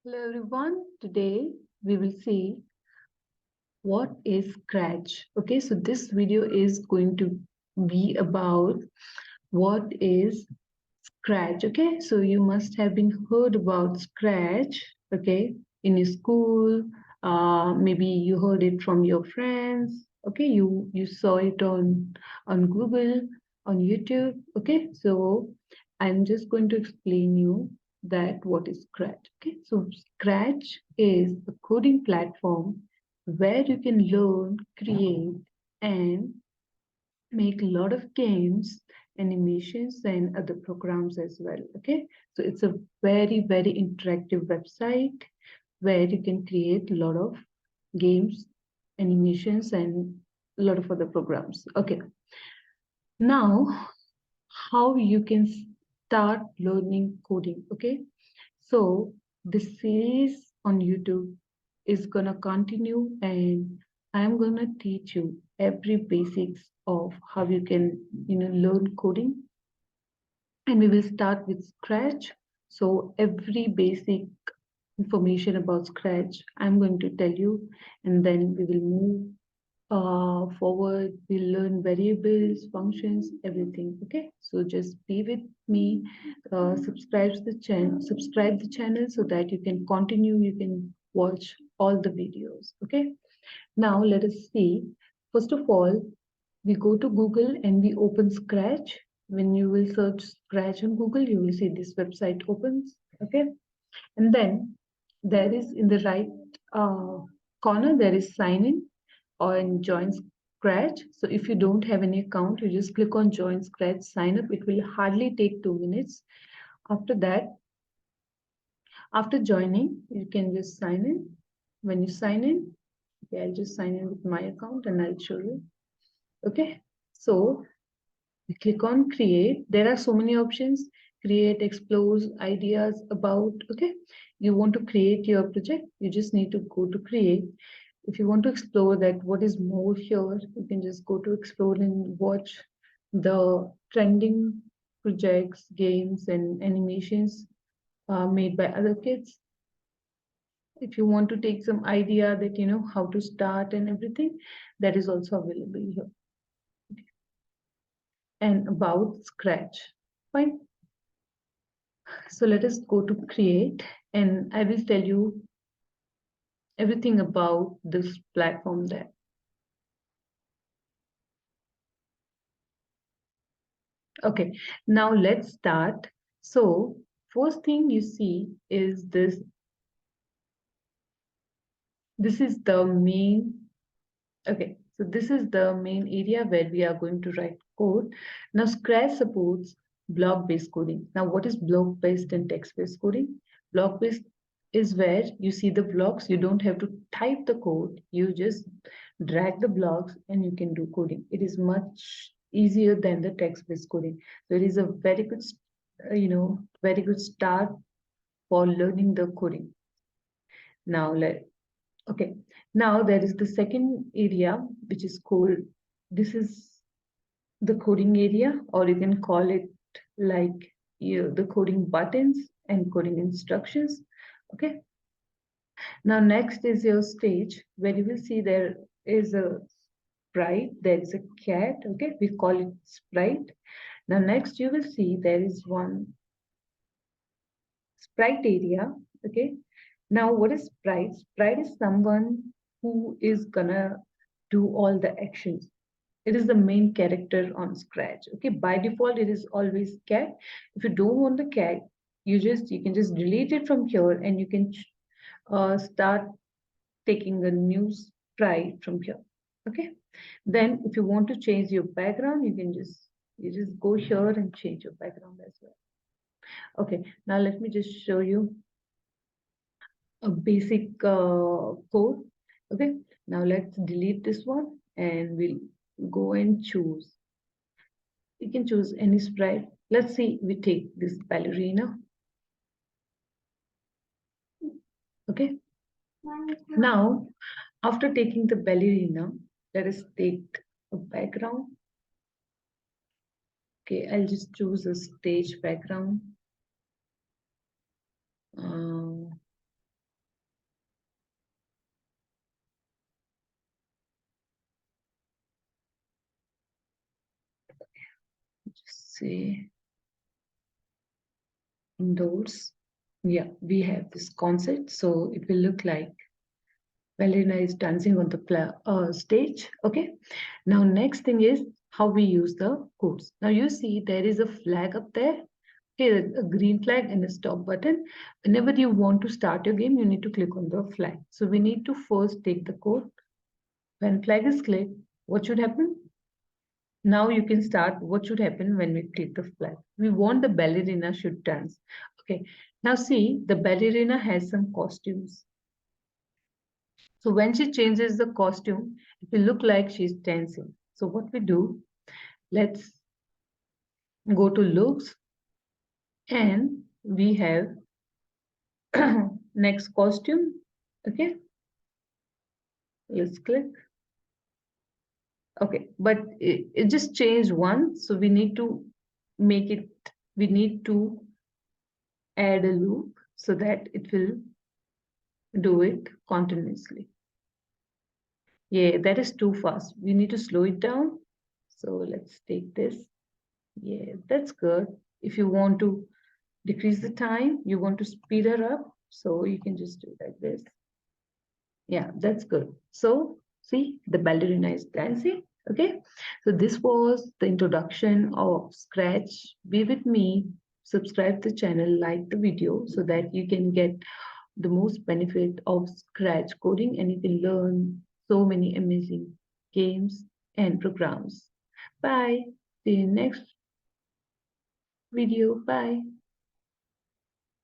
Hello everyone. Today we will see what is Scratch. Okay, so this video is going to be about what is Scratch. Okay, so you must have been heard about Scratch. Okay, in your school, maybe you heard it from your friends. Okay, you saw it on Google, on YouTube. Okay, so I'm just going to explain you that what is Scratch. Okay, so Scratch is a coding platform where you can learn, create, and make a lot of games, animations, and other programs as well. Okay, so it's a very interactive website where you can create a lot of games, animations, and a lot of other programs. Okay, now how you can start learning coding. Okay, so this series on YouTube is gonna continue, and I'm gonna teach you every basics of how you can learn coding, and we will start with Scratch. So every basic information about Scratch I'm going to tell you, and then we will move forward. We'll learn variables, functions, everything. Okay, so just be with me. Subscribe the channel so that you can continue. You can watch all the videos. Okay, now let us see. First of all, we go to Google and we open Scratch. When you will search Scratch on Google, you will see this website opens. Okay, and then there is in the right uh, corner there is sign in or join Scratch. So if you don't have any account, you just click on join Scratch, sign up. It will hardly take 2 minutes. After that, after joining, you can just sign in. When you sign in, okay, I'll just sign in with my account and I'll show you. Okay, so we click on create. There are so many options: create, explore, ideas, about. Okay, you want to create your project, you just need to go to create. If you want to explore that what is more here, you can just go to explore and watch the trending projects, games, and animations made by other kids. If you want to take some idea that how to start and everything, that is also available here. And about Scratch. Fine. So let us go to create, and I will tell you everything about this platform there. Okay, now let's start. So first thing you see is this. This is the main. Okay, so this is the main area where we are going to write code. Now Scratch supports block-based coding. Now what is block-based and text-based coding? Block-based is where you see the blocks. You don't have to type the code. You just drag the blocks and you can do coding. It is much easier than the text-based coding. So it is a very good, very good start for learning the coding. Now okay, now there is the second area which is called, this is the coding area, or you can call it like the coding buttons and coding instructions. Okay, now next is your stage where you will see there is a sprite, there is a cat. Okay, we call it sprite. Now next you will see there is one sprite area. Okay, now what is sprite? Sprite is someone who is gonna do all the actions. It is the main character on Scratch. Okay, by default it is always cat. If you don't want the cat, you can just delete it from here, and you can start taking a new sprite from here. Okay, then if you want to change your background, you just go here and change your background as well. Okay, now let me just show you a basic code. Okay, now let's delete this one and we'll go and choose. You can choose any sprite. Let's see, we take this ballerina. Okay, now after taking the ballerina, let us take a background. Okay, I'll just choose a stage background. say indoors. Yeah, we have this concept. So it will look like ballerina is dancing on the stage. Okay. Now, next thing is how we use the codes. Now you see there is a flag up there. Okay, a green flag and a stop button. Whenever you want to start your game, you need to click on the flag. So we need to first take the code. When flag is clicked, what should happen? Now you can start what should happen when we click the flag. We want the ballerina should dance. Okay, now see the ballerina has some costumes. So when she changes the costume, it will look like she's dancing. So what we do, let's go to looks and we have next costume. Okay, let's click. Okay, but it just changed one. So we need to make it, we need to add a loop so that it will do it continuously. Yeah, that is too fast. We need to slow it down. So let's take this. Yeah, that's good. If you want to decrease the time, you want to speed her up, so you can just do like this. Yeah, that's good. So see, the ballerina is dancing. Okay, so this was the introduction of Scratch. Be with me, subscribe the channel, like the video so that you can get the most benefit of Scratch coding and you can learn so many amazing games and programs. Bye. See you next video. Bye.